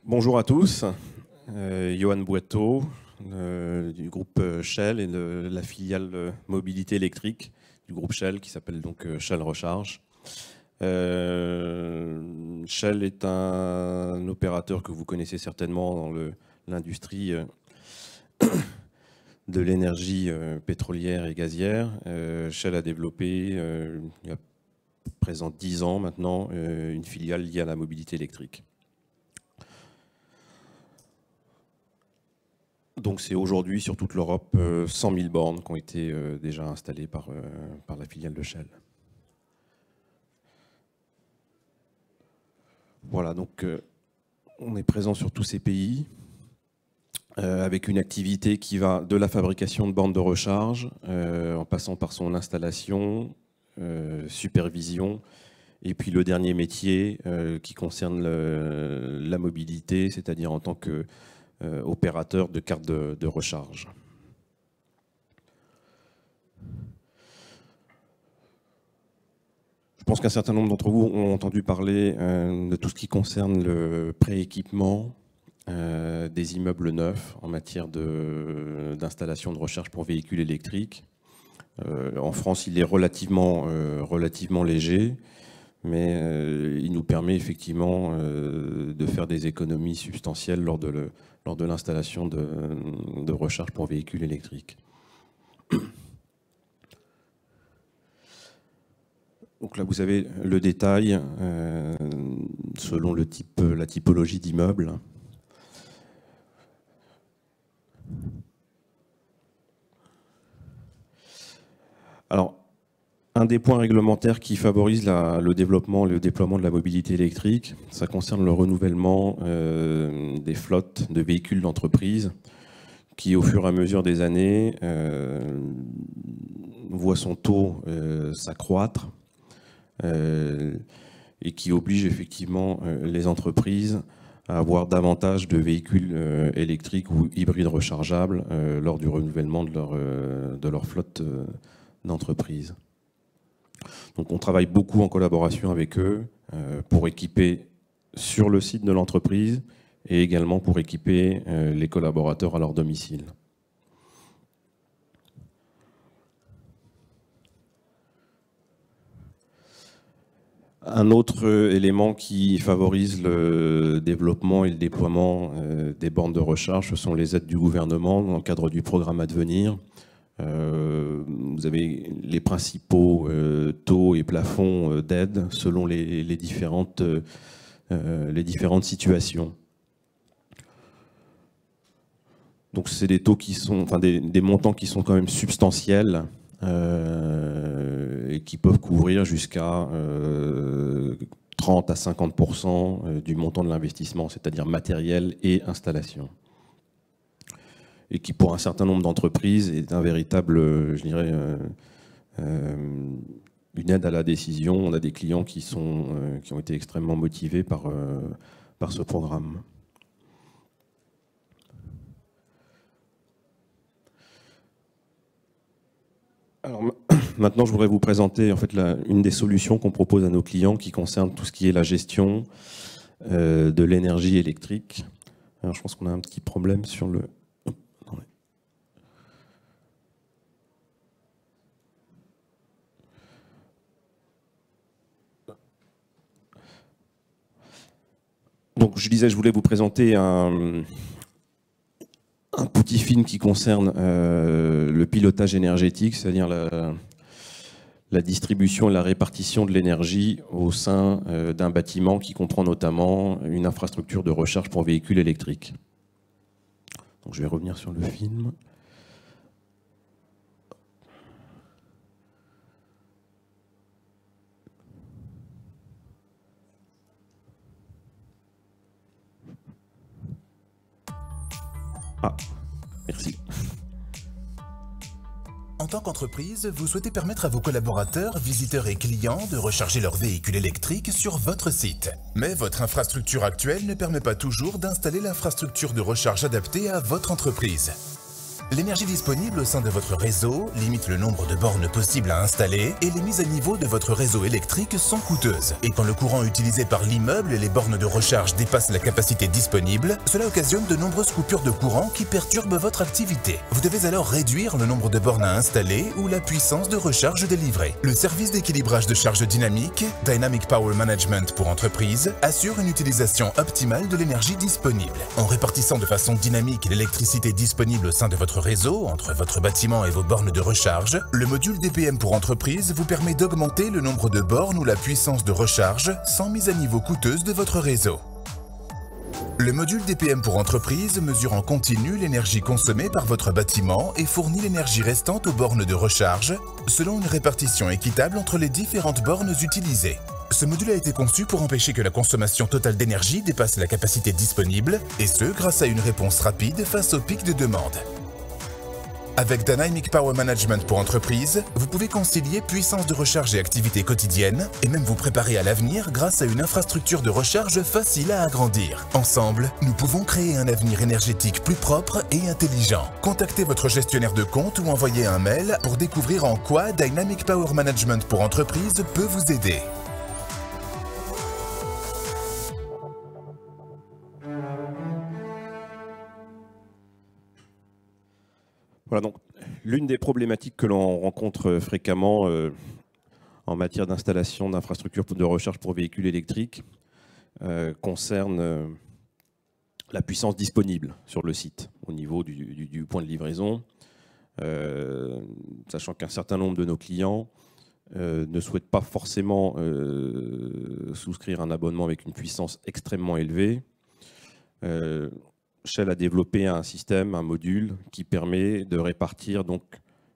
Bonjour à tous, Johan Boiteau du groupe Shell et de la filiale mobilité électrique du groupe Shell qui s'appelle donc Shell Recharge. Shell est un opérateur que vous connaissez certainement dans l'industrie de l'énergie pétrolière et gazière. Shell a développé, il y a présent 10 ans maintenant, une filiale liée à la mobilité électrique. Donc c'est aujourd'hui sur toute l'Europe 100 000 bornes qui ont été déjà installées par la filiale de Shell. Voilà, donc on est présent sur tous ces pays avec une activité qui va de la fabrication de bornes de recharge en passant par son installation, supervision et puis le dernier métier qui concerne la mobilité, c'est-à-dire en tant que opérateur de cartes de recharge. Je pense qu'un certain nombre d'entre vous ont entendu parler de tout ce qui concerne le prééquipement des immeubles neufs en matière d'installation de recharge pour véhicules électriques. En France, il est relativement léger, mais il nous permet effectivement de faire des économies substantielles lors de l'installation de recharge pour véhicules électriques. Donc là, vous avez le détail selon la typologie d'immeuble. Alors, un des points réglementaires qui favorise le développement, le déploiement de la mobilité électrique, ça concerne le renouvellement des flottes de véhicules d'entreprise qui, au fur et à mesure des années, voit son taux s'accroître et qui oblige effectivement les entreprises à avoir davantage de véhicules électriques ou hybrides rechargeables lors du renouvellement de leur flotte d'entreprise. Donc on travaille beaucoup en collaboration avec eux pour équiper sur le site de l'entreprise et également pour équiper les collaborateurs à leur domicile. Un autre élément qui favorise le développement et le déploiement des bornes de recharge, ce sont les aides du gouvernement dans le cadre du programme Advenir. Vous avez les principaux taux et plafonds d'aide selon les différentes situations. Donc c'est des taux qui sont, enfin des montants qui sont quand même substantiels et qui peuvent couvrir jusqu'à 30 à 50% du montant de l'investissement, c'est-à-dire matériel et installation. Et qui, pour un certain nombre d'entreprises, est un véritable, je dirais, une aide à la décision. On a des clients qui ont été extrêmement motivés par ce programme. Alors, maintenant, je voudrais vous présenter en fait, une des solutions qu'on propose à nos clients qui concerne tout ce qui est la gestion de l'énergie électrique. Alors, je pense qu'on a un petit problème sur le... Donc, je disais, je voulais vous présenter un petit film qui concerne le pilotage énergétique, c'est-à-dire la distribution et la répartition de l'énergie au sein d'un bâtiment qui comprend notamment une infrastructure de recharge pour véhicules électriques. Donc, je vais revenir sur le film. Ah, merci. En tant qu'entreprise, vous souhaitez permettre à vos collaborateurs, visiteurs et clients de recharger leur véhicule électrique sur votre site. Mais votre infrastructure actuelle ne permet pas toujours d'installer l'infrastructure de recharge adaptée à votre entreprise. L'énergie disponible au sein de votre réseau limite le nombre de bornes possibles à installer et les mises à niveau de votre réseau électrique sont coûteuses. Et quand le courant utilisé par l'immeuble et les bornes de recharge dépassent la capacité disponible, cela occasionne de nombreuses coupures de courant qui perturbent votre activité. Vous devez alors réduire le nombre de bornes à installer ou la puissance de recharge délivrée. Le service d'équilibrage de charge dynamique, Dynamic Power Management pour entreprise, assure une utilisation optimale de l'énergie disponible. En répartissant de façon dynamique l'électricité disponible au sein de votre réseau, entre votre bâtiment et vos bornes de recharge, le module DPM pour entreprise vous permet d'augmenter le nombre de bornes ou la puissance de recharge sans mise à niveau coûteuse de votre réseau. Le module DPM pour entreprise mesure en continu l'énergie consommée par votre bâtiment et fournit l'énergie restante aux bornes de recharge, selon une répartition équitable entre les différentes bornes utilisées. Ce module a été conçu pour empêcher que la consommation totale d'énergie dépasse la capacité disponible, et ce, grâce à une réponse rapide face aux pics de demande. Avec Dynamic Power Management pour entreprise, vous pouvez concilier puissance de recharge et activité quotidienne, et même vous préparer à l'avenir grâce à une infrastructure de recharge facile à agrandir. Ensemble, nous pouvons créer un avenir énergétique plus propre et intelligent. Contactez votre gestionnaire de compte ou envoyez un mail pour découvrir en quoi Dynamic Power Management pour entreprise peut vous aider. Voilà, donc l'une des problématiques que l'on rencontre fréquemment en matière d'installation d'infrastructures de recharge pour véhicules électriques concerne la puissance disponible sur le site au niveau du point de livraison, sachant qu'un certain nombre de nos clients ne souhaitent pas forcément souscrire un abonnement avec une puissance extrêmement élevée. Shell a développé un système, un module qui permet de répartir donc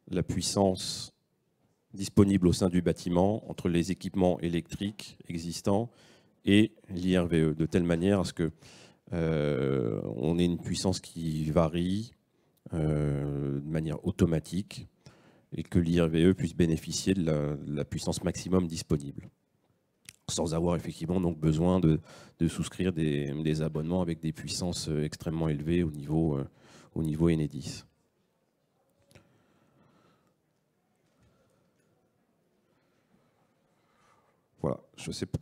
la puissance disponible au sein du bâtiment entre les équipements électriques existants et l'IRVE, de telle manière à ce que on ait une puissance qui varie de manière automatique et que l'IRVE puisse bénéficier de la puissance maximum disponible, sans avoir effectivement donc besoin de souscrire des abonnements avec des puissances extrêmement élevées au niveau Enedis. Voilà, je sais pas.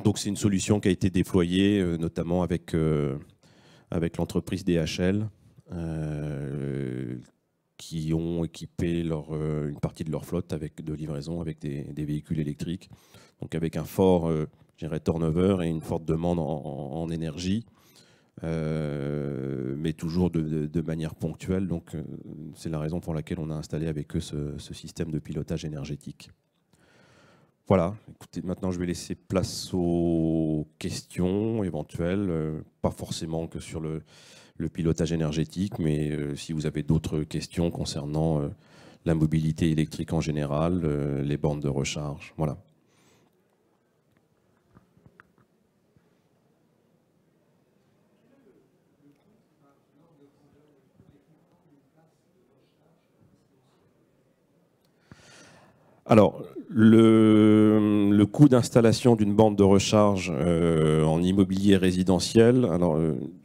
Donc c'est une solution qui a été déployée notamment avec l'entreprise DHL qui ont équipé une partie de leur flotte de livraison avec des véhicules électriques. Donc avec un fort turnover et une forte demande en énergie, mais toujours de manière ponctuelle. Donc c'est la raison pour laquelle on a installé avec eux ce système de pilotage énergétique. Voilà, écoutez, maintenant je vais laisser place aux questions éventuelles, pas forcément que sur le pilotage énergétique, mais si vous avez d'autres questions concernant la mobilité électrique en général, les bornes de recharge, voilà. Alors, le coût d'installation d'une borne de recharge en immobilier résidentiel, alors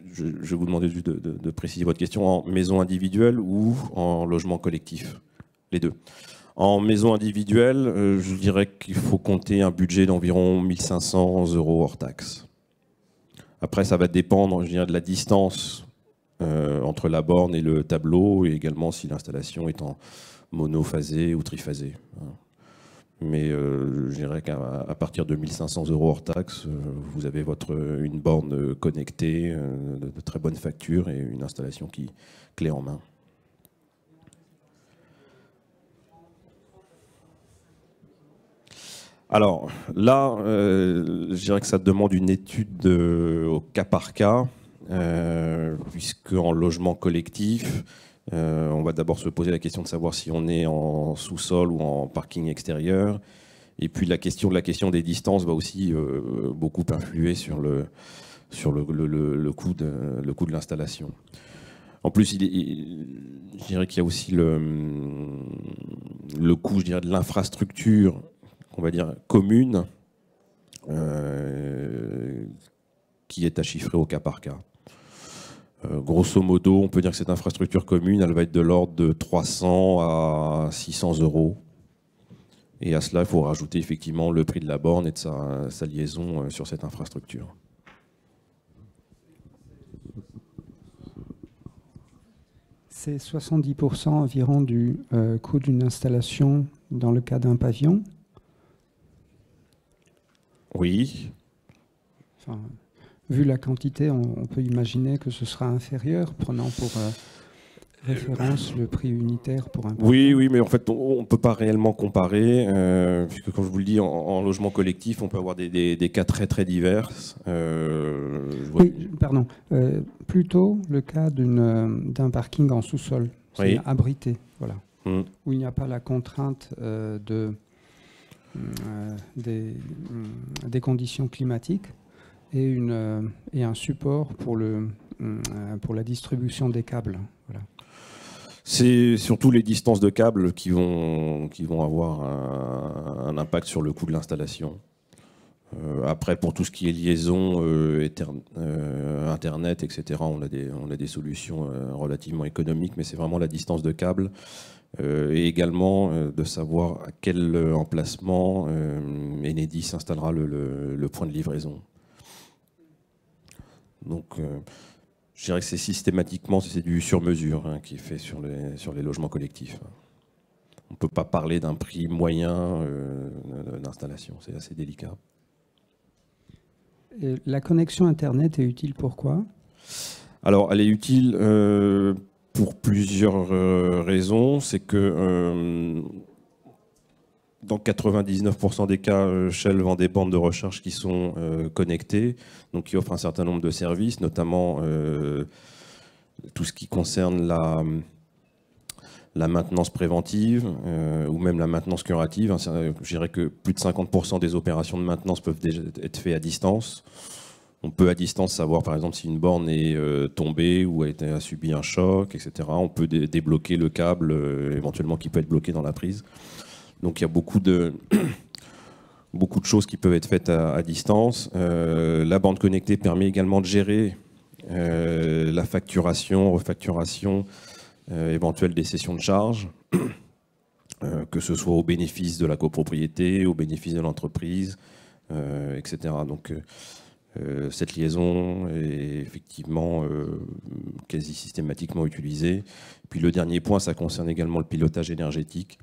je vais vous demander juste de préciser votre question, en maison individuelle ou en logement collectif, les deux. En maison individuelle, je dirais qu'il faut compter un budget d'environ 1 500 € hors taxe. Après, ça va dépendre, je dirais, de la distance entre la borne et le tableau, et également si l'installation est en monophasé ou triphasé. Mais je dirais qu'à partir de 1 500 € hors taxe, vous avez une borne connectée, de très bonne facture et une installation clé en main. Alors là, je dirais que ça demande une étude au cas par cas, puisque en logement collectif, on va d'abord se poser la question de savoir si on est en sous-sol ou en parking extérieur. Et puis la question des distances va aussi beaucoup influer sur le coût de l'installation. En plus, je dirais qu'il y a aussi le coût, je dirais, de l'infrastructure, on va dire commune, qui est à chiffrer au cas par cas. Grosso modo, on peut dire que cette infrastructure commune, elle va être de l'ordre de 300 à 600 euros. Et à cela, il faut rajouter effectivement le prix de la borne et de sa liaison sur cette infrastructure. C'est 70% environ du coût d'une installation dans le cas d'un pavillon. Oui. Enfin, vu la quantité, on peut imaginer que ce sera inférieur, prenant pour référence le prix unitaire pour un pavillon. Oui, mais en fait, on ne peut pas réellement comparer, puisque comme je vous le dis, en logement collectif, on peut avoir des cas très très divers. Oui, pardon. Plutôt le cas d'un parking en sous-sol, oui. Abrité, voilà, où il n'y a pas la contrainte des conditions climatiques et un support pour la distribution des câbles. Voilà. C'est surtout les distances de câbles qui vont avoir un impact sur le coût de l'installation. Après, pour tout ce qui est liaison, Internet, etc., on a des solutions relativement économiques, mais c'est vraiment la distance de câble et également de savoir à quel emplacement Enedis installera le point de livraison. Donc, je dirais que c'est systématiquement du sur-mesure qui est fait sur les logements collectifs. On ne peut pas parler d'un prix moyen d'installation, c'est assez délicat. Et la connexion Internet est utile pour quoi? Alors, elle est utile pour plusieurs raisons. C'est que dans 99% des cas, Shell vend des bornes de recharge qui sont connectées, donc qui offrent un certain nombre de services, notamment tout ce qui concerne la maintenance préventive ou même la maintenance curative. Je dirais que plus de 50% des opérations de maintenance peuvent déjà être faites à distance. On peut à distance savoir par exemple si une borne est tombée ou a subi un choc, etc. On peut débloquer le câble éventuellement qui peut être bloqué dans la prise. Donc il y a beaucoup de choses qui peuvent être faites à distance. La borne connectée permet également de gérer la facturation, refacturation éventuelle des cessions de charges, que ce soit au bénéfice de la copropriété, au bénéfice de l'entreprise, etc. Donc cette liaison est effectivement quasi systématiquement utilisée. Puis le dernier point, ça concerne également le pilotage énergétique,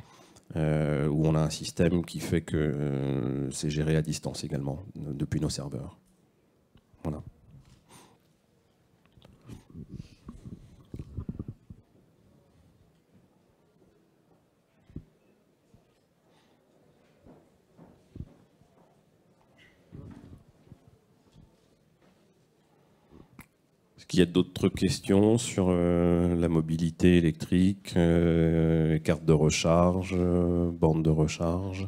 où on a un système qui fait que c'est géré à distance également, depuis nos serveurs. Voilà. Est-ce qu'il y a d'autres questions sur la mobilité électrique, carte de recharge, borne de recharge?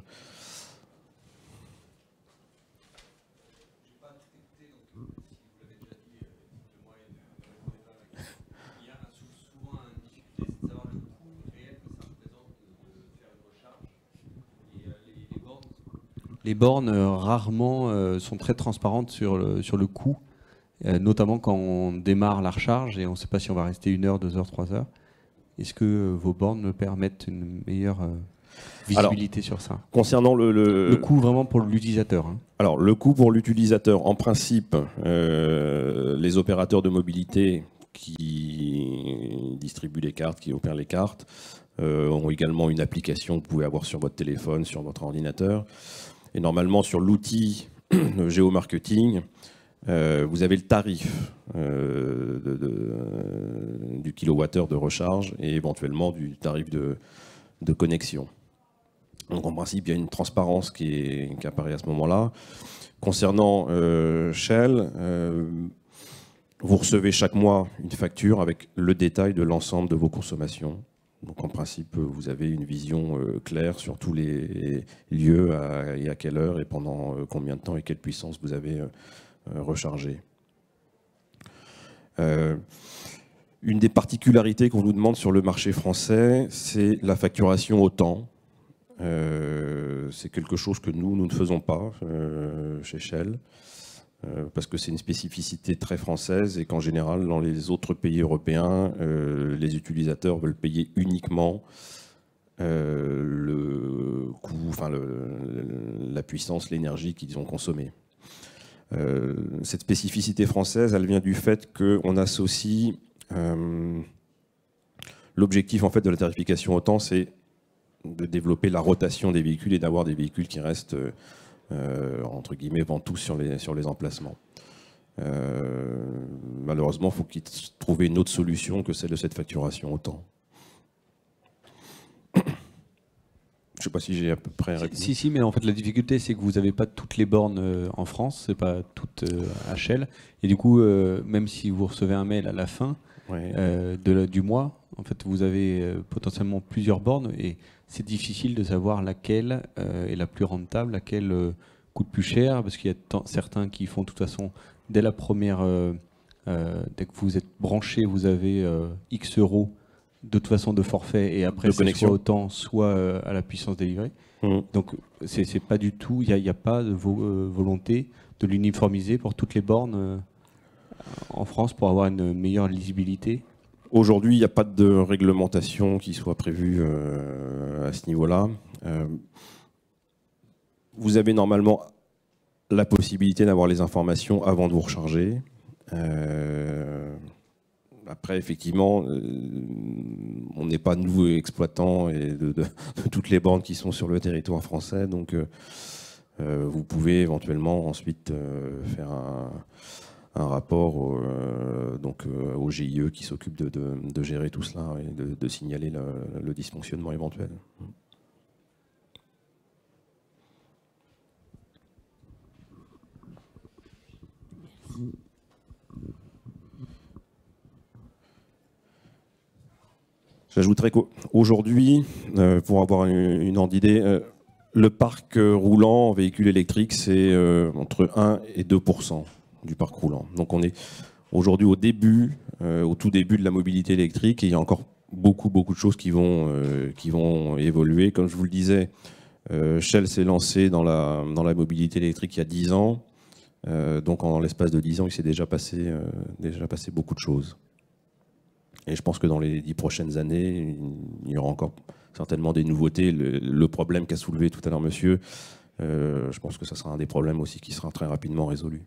Les bornes rarement sont très transparentes sur le coût, notamment quand on démarre la recharge et on ne sait pas si on va rester 1 heure, 2 heures, 3 heures. Est-ce que vos bornes me permettent une meilleure visibilité sur ça? Concernant le coût vraiment pour l'utilisateur. Alors le coût pour l'utilisateur, en principe, les opérateurs de mobilité qui distribuent les cartes, qui opèrent les cartes, ont également une application que vous pouvez avoir sur votre téléphone, sur votre ordinateur. Et normalement, sur l'outil de géomarketing, vous avez le tarif du kilowattheure de recharge et éventuellement du tarif de connexion. Donc en principe, il y a une transparence qui apparaît à ce moment-là. Concernant Shell, vous recevez chaque mois une facture avec le détail de l'ensemble de vos consommations. Donc en principe, vous avez une vision claire sur tous les lieux et à quelle heure et pendant combien de temps et quelle puissance vous avez rechargé. Une des particularités qu'on nous demande sur le marché français, c'est la facturation au temps. C'est quelque chose que nous ne faisons pas chez Shell. parce que c'est une spécificité très française et qu'en général, dans les autres pays européens, les utilisateurs veulent payer uniquement le coût, enfin la puissance, l'énergie qu'ils ont consommée. Cette spécificité française, elle vient du fait qu'on associe l'objectif en fait de la tarification au temps, c'est de développer la rotation des véhicules et d'avoir des véhicules qui restent entre guillemets ventous sur les emplacements. Malheureusement, il faut qu'ils trouvent une autre solution que celle de cette facturation au temps. Je ne sais pas si j'ai à peu près répondu. Si, mais en fait la difficulté c'est que vous n'avez pas toutes les bornes en France, c'est pas toutes HL, et du coup même si vous recevez un mail à la fin du mois, en fait vous avez potentiellement plusieurs bornes et c'est difficile de savoir laquelle est la plus rentable, laquelle coûte plus cher, parce qu'il y a certains qui font de toute façon dès la première, dès que vous êtes branché, vous avez X euros de toute façon de forfait et après c'est soit au temps, soit à la puissance délivrée. Donc c'est pas du tout, il n'y a pas de volonté de l'uniformiser pour toutes les bornes en France pour avoir une meilleure lisibilité. Aujourd'hui, il n'y a pas de réglementation qui soit prévue à ce niveau-là. Vous avez normalement la possibilité d'avoir les informations avant de vous recharger. Après, effectivement, on n'est pas nous exploitants et de toutes les bornes qui sont sur le territoire français, donc vous pouvez éventuellement ensuite faire un rapport au GIE qui s'occupe de gérer tout cela et de signaler le dysfonctionnement éventuel. J'ajouterais qu'aujourd'hui, pour avoir une ordre d'idée, le parc roulant en véhicule électrique, c'est entre 1 et 2% du parc roulant. Donc on est aujourd'hui au tout début de la mobilité électrique et il y a encore beaucoup de choses qui vont évoluer. Comme je vous le disais, Shell s'est lancé dans la mobilité électrique il y a 10 ans. Donc en l'espace de 10 ans, il s'est déjà passé beaucoup de choses. Et je pense que dans les 10 prochaines années, il y aura encore certainement des nouveautés. Le problème qu'a soulevé tout à l'heure monsieur, je pense que ça sera un des problèmes aussi qui sera très rapidement résolu.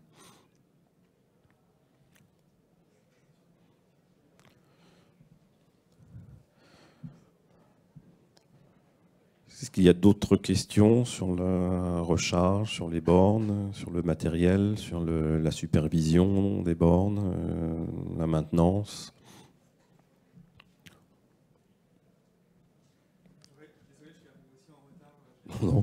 Est-ce qu'il y a d'autres questions sur la recharge, sur les bornes, sur le matériel, sur la supervision des bornes, la maintenance ? Non.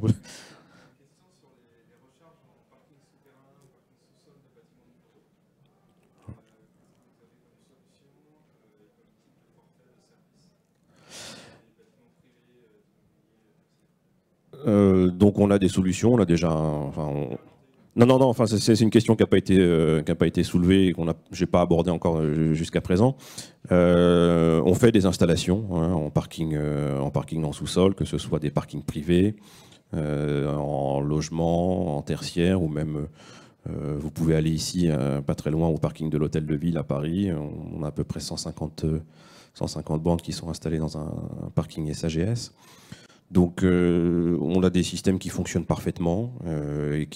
Donc on a des solutions, on a déjà. Non. Enfin, c'est une question qui n'a pas été soulevée et j'ai pas abordé encore jusqu'à présent. On fait des installations en parking en sous-sol, que ce soit des parkings privés, en logement, en tertiaire, ou même vous pouvez aller ici, pas très loin, au parking de l'Hôtel de Ville à Paris. On a à peu près 150 bornes qui sont installées dans un parking SAGS. Donc on a des systèmes qui fonctionnent parfaitement et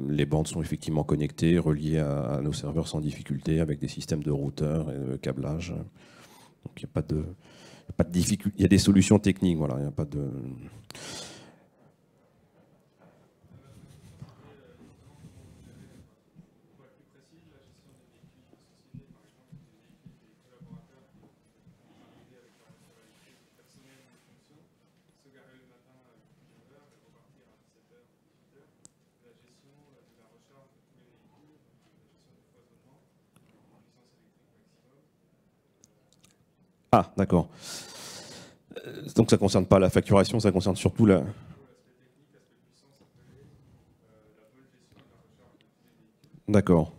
les bornes sont effectivement connectées, reliées à nos serveurs sans difficulté avec des systèmes de routeurs et de câblage. Donc il n'y a pas de difficulté. Il y a des solutions techniques, voilà. Il n'y a pas de. Ah, d'accord. Donc ça ne concerne pas la facturation, ça concerne surtout la... D'accord.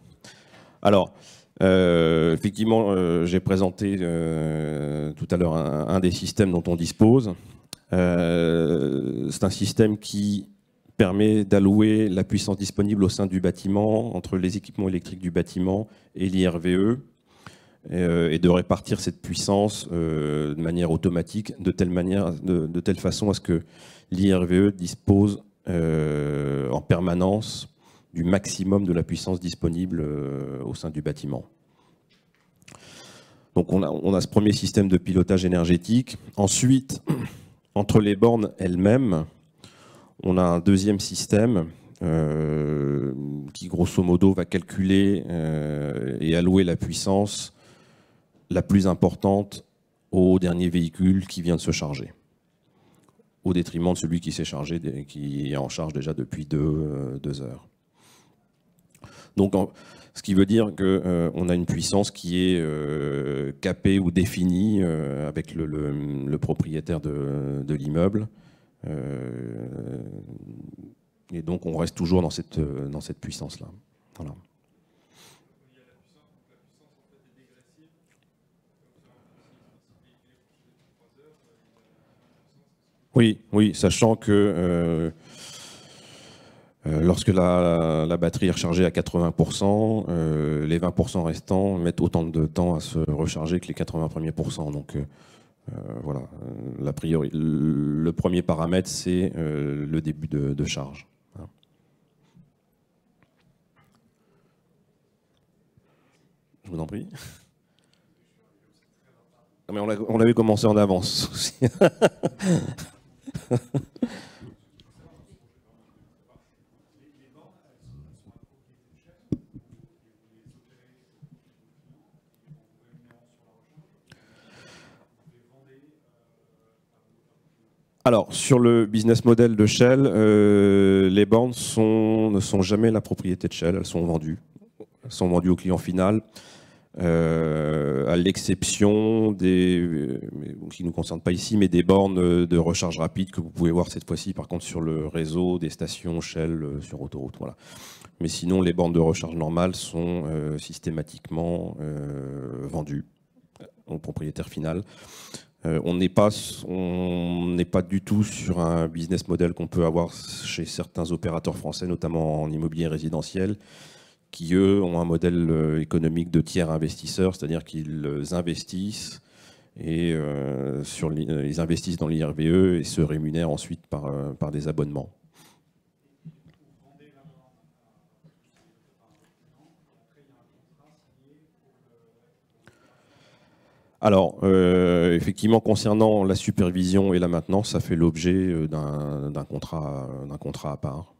Alors, effectivement, j'ai présenté tout à l'heure un des systèmes dont on dispose. C'est un système qui permet d'allouer la puissance disponible au sein du bâtiment, entre les équipements électriques du bâtiment et l'IRVE, et de répartir cette puissance de manière automatique, de telle façon à ce que l'IRVE dispose en permanence du maximum de la puissance disponible au sein du bâtiment. Donc on a ce premier système de pilotage énergétique. Ensuite, entre les bornes elles-mêmes, on a un deuxième système qui, grosso modo, va calculer et allouer la puissance la plus importante au dernier véhicule qui vient de se charger, au détriment de celui qui s'est chargé, qui est en charge déjà depuis 2 heures. Donc, ce qui veut dire qu'on a une puissance qui est capée ou définie avec le propriétaire de l'immeuble. Et donc, on reste toujours dans cette puissance-là. Voilà. Oui, oui, sachant que lorsque la batterie est rechargée à 80%, les 20% restants mettent autant de temps à se recharger que les 80 premiers pourcents. Donc voilà, le premier paramètre, c'est le début de charge. Je vous en prie. Non, mais on l'avait commencé en avance aussi. Alors, sur le business model de Shell, les bornes ne sont jamais la propriété de Shell, elles sont vendues. Elles sont vendues au client final, à l'exception des, qui ne nous concernent pas ici, mais des bornes de recharge rapide que vous pouvez voir cette fois-ci, par contre, sur le réseau des stations Shell sur autoroute. Voilà. Mais sinon, les bornes de recharge normales sont systématiquement vendues au propriétaire final. On n'est pas du tout sur un business model qu'on peut avoir chez certains opérateurs français, notamment en immobilier résidentiel, qui, eux, ont un modèle économique de tiers investisseurs, c'est-à-dire qu'ils investissent et ils investissent dans l'IRVE et se rémunèrent ensuite par des abonnements. Alors, effectivement, concernant la supervision et la maintenance, ça fait l'objet d'un contrat à part.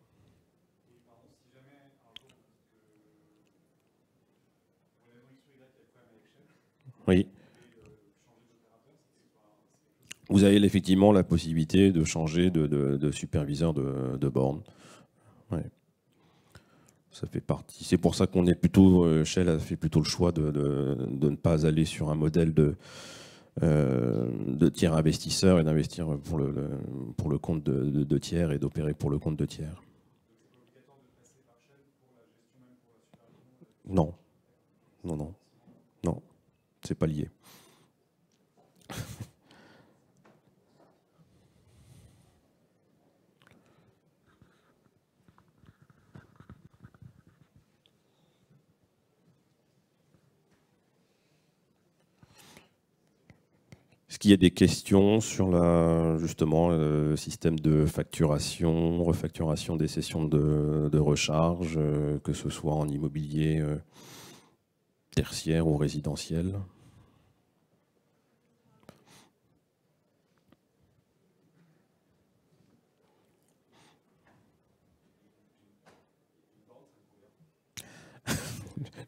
Oui. Vous avez effectivement la possibilité de changer de superviseur de borne. Ouais. Ça fait partie. C'est pour ça qu'on est plutôt, Shell a fait plutôt le choix de ne pas aller sur un modèle de tiers investisseur et d'investir pour le compte de tiers et d'opérer pour le compte de tiers. Non, non, non, non, c'est pas lié. Est-ce qu'il y a des questions sur justement le système de facturation, refacturation des sessions de recharge, que ce soit en immobilier tertiaire ou résidentiel?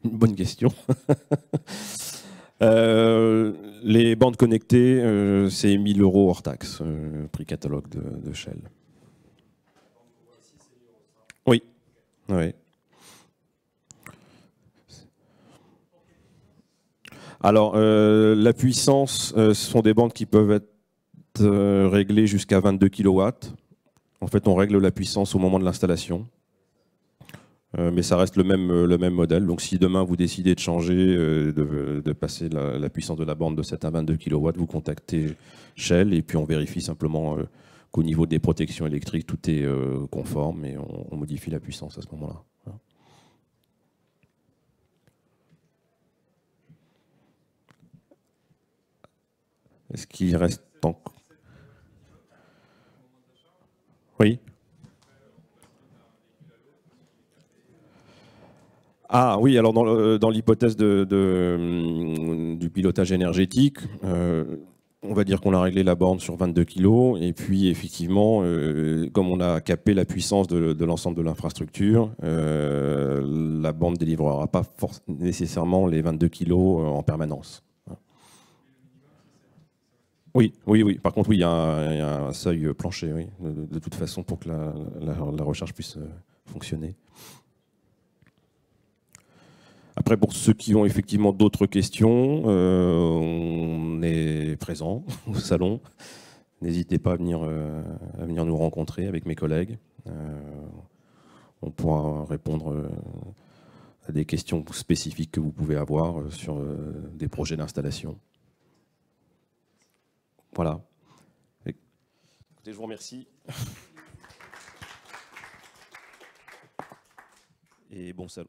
Une bonne question. Les bandes connectées, c'est 1 000 € hors taxe, prix catalogue de Shell. Oui. Oui. Alors, la puissance, ce sont des bandes qui peuvent être réglées jusqu'à 22 kW. En fait, on règle la puissance au moment de l'installation. Mais ça reste le même modèle. Donc si demain vous décidez de changer, de passer la puissance de la bande de 7 à 22 kW, vous contactez Shell et puis on vérifie simplement qu'au niveau des protections électriques, tout est conforme et on modifie la puissance à ce moment-là. Voilà. Est-ce qu'il reste encore? Oui. Ah oui, alors dans l'hypothèse du pilotage énergétique, on va dire qu'on a réglé la borne sur 22 kg, et puis effectivement, comme on a capé la puissance de l'ensemble de l'infrastructure, la borne ne délivrera pas nécessairement les 22 kg en permanence. Oui, oui, oui. Par contre, oui, il y a un seuil plancher, oui, de toute façon, pour que la recharge puisse fonctionner. Après, pour ceux qui ont effectivement d'autres questions, on est présent au salon. N'hésitez pas à venir nous rencontrer avec mes collègues. On pourra répondre à des questions spécifiques que vous pouvez avoir sur des projets d'installation. Voilà. Écoutez, je vous remercie. Et bon salon.